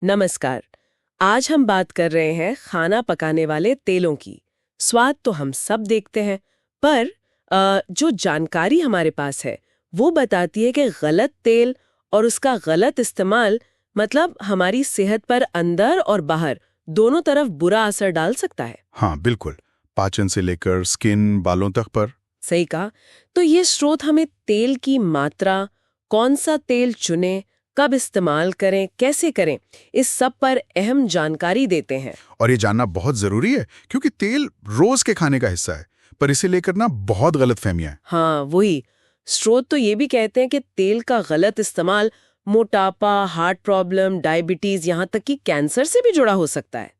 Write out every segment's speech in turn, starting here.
नमस्कार। आज हम बात कर रहे हैं खाना पकाने वाले तेलों की। स्वाद तो हम सब देखते हैं, पर जो जानकारी हमारे पास है वो बताती है कि गलत तेल और उसका गलत इस्तेमाल मतलब हमारी सेहत पर अंदर और बाहर दोनों तरफ बुरा असर डाल सकता है। हाँ बिल्कुल। पाचन से लेकर स्किन बालों तक पर। सही कहा। तो ये स्रोत हमें तेल की मात्रा, कौन सा तेल चुनें, कब इस्तेमाल करें, कैसे करें, इस सब पर अहम जानकारी देते हैं। और ये जानना बहुत जरूरी है क्योंकि तेल रोज के खाने का हिस्सा है, पर इसे लेकर ना बहुत गलतफहमियां हैं। हाँ वही। स्रोत तो ये भी कहते हैं कि तेल का गलत इस्तेमाल मोटापा, हार्ट प्रॉब्लम, डायबिटीज, यहाँ तक कि कैंसर से भी जुड़ा हो सकता है।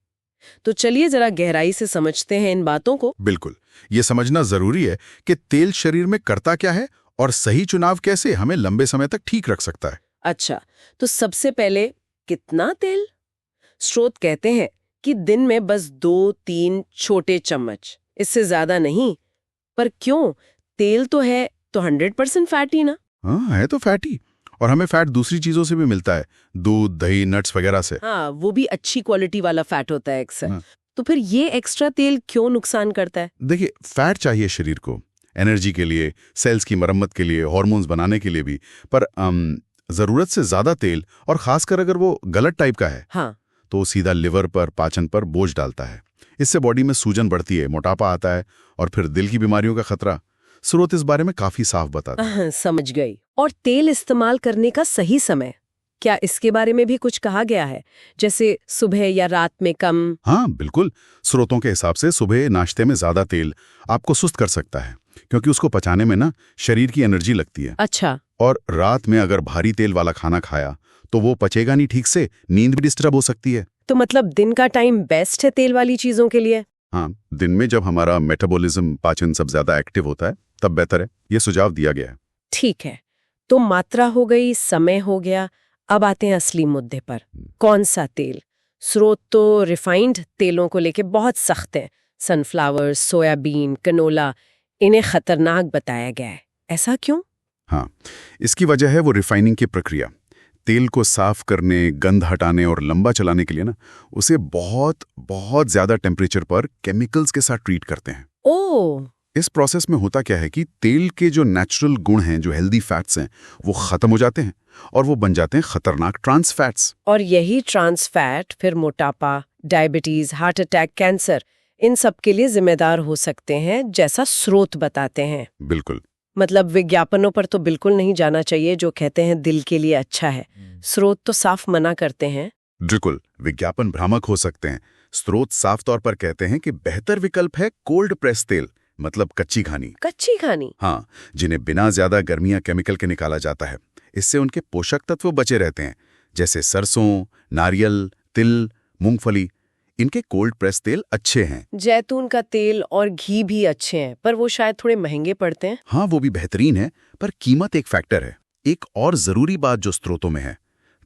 तो चलिए जरा गहराई से समझते हैं इन बातों को। बिल्कुल, ये समझना जरूरी है कि तेल शरीर में करता क्या है और सही चुनाव कैसे हमें लंबे समय तक ठीक रख सकता है। अच्छा, तो सबसे पहले कितना तेल? स्रोत कहते हैं कि दिन में बस 2-3 छोटे चम्मच, इससे ज्यादा नहीं। पर क्यों? तेल तो है तो 100% फैटी ना। हाँ, है तो फैटी। और हमें फैट दूसरी चीजों से भी मिलता है, दूध, दही, नट्स वगैरह से। हाँ, वो भी अच्छी क्वालिटी वाला फैट होता है अक्सर। हाँ। तो फिर ये एक्स्ट्रा तेल क्यों नुकसान करता है? देखिए, फैट चाहिए शरीर को एनर्जी के लिए, सेल्स की मरम्मत के लिए, हार्मोन्स बनाने के लिए भी। पर जरूरत से ज्यादा तेल, और खासकर अगर वो गलत टाइप का है, हाँ। तो वो सीधा लिवर पर, पाचन पर बोझ डालता है। इससे बॉडी में सूजन बढ़ती है, मोटापा आता है और फिर दिल की बीमारियों का खतरा। स्रोत इस बारे में काफी साफ बताते हैं। समझ गई। और तेल इस्तेमाल करने का सही समय, क्या इसके बारे में भी कुछ कहा गया है? जैसे सुबह या रात में कम? हाँ बिल्कुल। स्रोतों के हिसाब से सुबह नाश्ते में ज्यादा तेल आपको सुस्त कर सकता है, क्योंकि उसको पचाने में ना शरीर की एनर्जी लगती है। अच्छा। और रात में अगर भारी तेल वाला खाना खाया तो वो पचेगा नहीं ठीक से, नींद भी डिस्टर्ब हो सकती है। तो मतलब दिन का टाइम बेस्ट है तेल वाली चीजों के लिए? हाँ, दिन में जब हमारा मेटाबॉलिज्म, पाचन सब ज्यादा एक्टिव होता है तब बेहतर है, ये सुझाव दिया गया है। ठीक है। तो मात्रा हो गई, समय हो गया, अब आते हैं असली मुद्दे पर। कौन सा तेल? स्रोत तो रिफाइंड तेलों को लेके बहुत सख्त है। सनफ्लावर, सोयाबीन, कनोला, इन्हें खतरनाक बताया गया है। ऐसा क्यों? हाँ, इसकी वजह है वो रिफाइनिंग की प्रक्रिया। तेल को साफ करने, गंध हटाने और लंबा चलाने के लिए ना उसे बहुत बहुत ज्यादा टेम्परेचर पर केमिकल्स के साथ ट्रीट करते हैं। ओह। इस प्रोसेस में होता क्या है कि तेल के जो नेचुरल गुण हैं, जो हेल्दी फैट्स हैं, वो खत्म हो जाते हैं और वो बन जाते हैं खतरनाक ट्रांस फैट्स। और यही ट्रांस फैट फिर मोटापा, डायबिटीज, हार्ट अटैक, कैंसर, इन सब के लिए जिम्मेदार हो सकते हैं, जैसा स्रोत बताते हैं। बिल्कुल। मतलब विज्ञापनों पर तो बिल्कुल नहीं जाना चाहिए जो कहते हैं दिल के लिए अच्छा है। स्रोत तो साफ मना करते हैं। बिल्कुल, विज्ञापन भ्रामक हो सकते हैं। स्रोत साफ तौर पर कहते हैं कि बेहतर विकल्प है कोल्ड प्रेस तेल, मतलब कच्ची घानी। कच्ची घानी? हाँ, जिन्हें बिना ज्यादा गर्मी या केमिकल के निकाला जाता है। इससे उनके पोषक तत्व बचे रहते हैं, जैसे सरसों, नारियल, तिल, मूंगफली। इनके कोल्ड प्रेस तेल अच्छे हैं। जैतून का तेल और घी भी अच्छे हैं, पर वो शायद थोड़े महंगे पड़ते हैं। हाँ, वो भी बेहतरीन है, पर कीमत एक फैक्टर है। एक और जरूरी बात जो स्रोतों में है,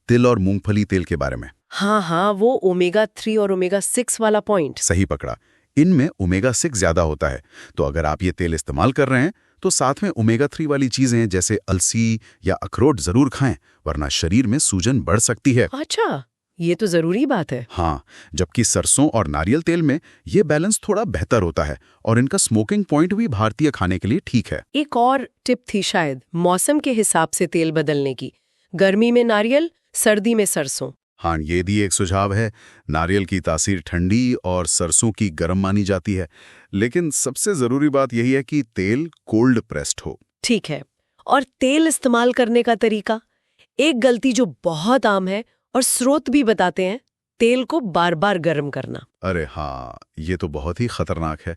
तिल और मूंगफली तेल के बारे में। हाँ हाँ, वो ओमेगा 3 और ओमेगा 6 वाला पॉइंट। सही पकड़ा। इनमें ओमेगा 6 ज्यादा होता है, तो अगर आप ये तेल इस्तेमाल कर रहे हैं तो साथ में ओमेगा 3 वाली चीजें जैसे अलसी या अखरोट जरूर खाएं, वरना शरीर में सूजन बढ़ सकती है। अच्छा, ये तो जरूरी बात है। हाँ, जबकि सरसों और नारियल तेल में ये बैलेंस थोड़ा बेहतर होता है और इनका स्मोकिंग पॉइंट भी भारतीय खाने के लिए ठीक है। एक और टिप थी शायद, मौसम के हिसाब से तेल बदलने की। गर्मी में नारियल, सर्दी में सरसों। हाँ, ये भी एक सुझाव है। नारियल की तासीर ठंडी और सरसों की गर्म मानी जाती है, लेकिन सबसे जरूरी बात यही है कि तेल कोल्ड प्रेस्ड हो। ठीक है। और तेल इस्तेमाल करने का तरीका, एक गलती जो बहुत आम है और स्रोत भी बताते हैं, तेल को बार बार गर्म करना। अरे हाँ, ये तो बहुत ही खतरनाक है।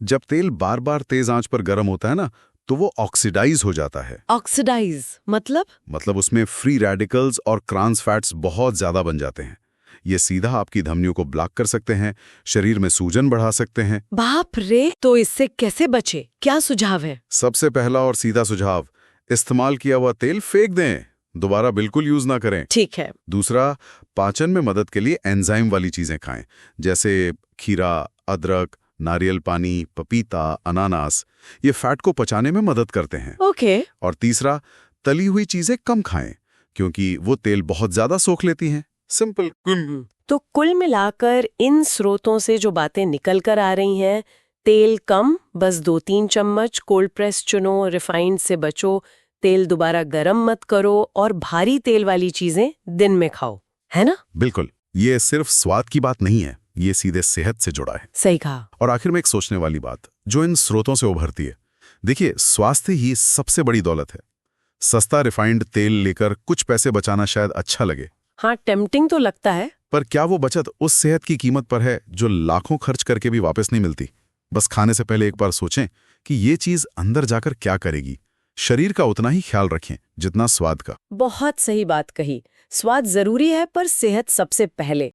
जब तेल बार बार तेज आंच पर गर्म होता है ना, तो वो ऑक्सीडाइज हो जाता है। ऑक्सीडाइज मतलब उसमें फ्री रेडिकल्स और ट्रांस फैट्स बहुत ज्यादा बन जाते हैं। ये सीधा आपकी धमनियों को ब्लॉक कर सकते हैं, शरीर में सूजन बढ़ा सकते हैं। बाप रे, तो इससे कैसे बचे? क्या सुझाव है? सबसे पहला और सीधा सुझाव, इस्तेमाल किया हुआ तेल फेंक दें, दोबारा बिल्कुल यूज ना करें। ठीक है। दूसरा, पाचन में मदद के लिए एंजाइम वाली चीजें खाएं, जैसे खीरा, अदरक, नारियल पानी, पपीता, अनानास। ये फैट को पचाने में मदद करते हैं। ओके। और तीसरा, तली हुई चीजें कम खाएं, क्योंकि वो तेल बहुत ज्यादा सोख लेती हैं। सिंपल। तो कुल मिलाकर इन स्रोतों से जो बातें निकल कर आ रही हैं, तेल कम, बस 2-3 चम्मच, कोल्ड प्रेस चुनो, रिफाइंड से बचो, तेल दोबारा गरम मत करो और भारी तेल वाली चीजें दिन में खाओ, है ना? बिल्कुल, ये सिर्फ स्वाद की बात नहीं है, ये सीधे सेहत से जुड़ा है। सही कहा। और आखिर में एक सोचने वाली बात जो इन स्रोतों से उभरती है, देखिए स्वास्थ्य ही सबसे बड़ी दौलत है। सस्ता रिफाइंड तेल लेकर कुछ पैसे बचाना शायद अच्छा लगे, हाँ, टेम्पटिंग तो लगता है। पर क्या वो बचत उस सेहत की कीमत पर है जो लाखों खर्च करके भी वापस नहीं मिलती? बस खाने से पहले एक बार सोचें कि ये चीज अंदर जाकर क्या करेगी। शरीर का उतना ही ख्याल रखें जितना स्वाद का। बहुत सही बात कही। स्वाद जरूरी है पर सेहत सबसे पहले।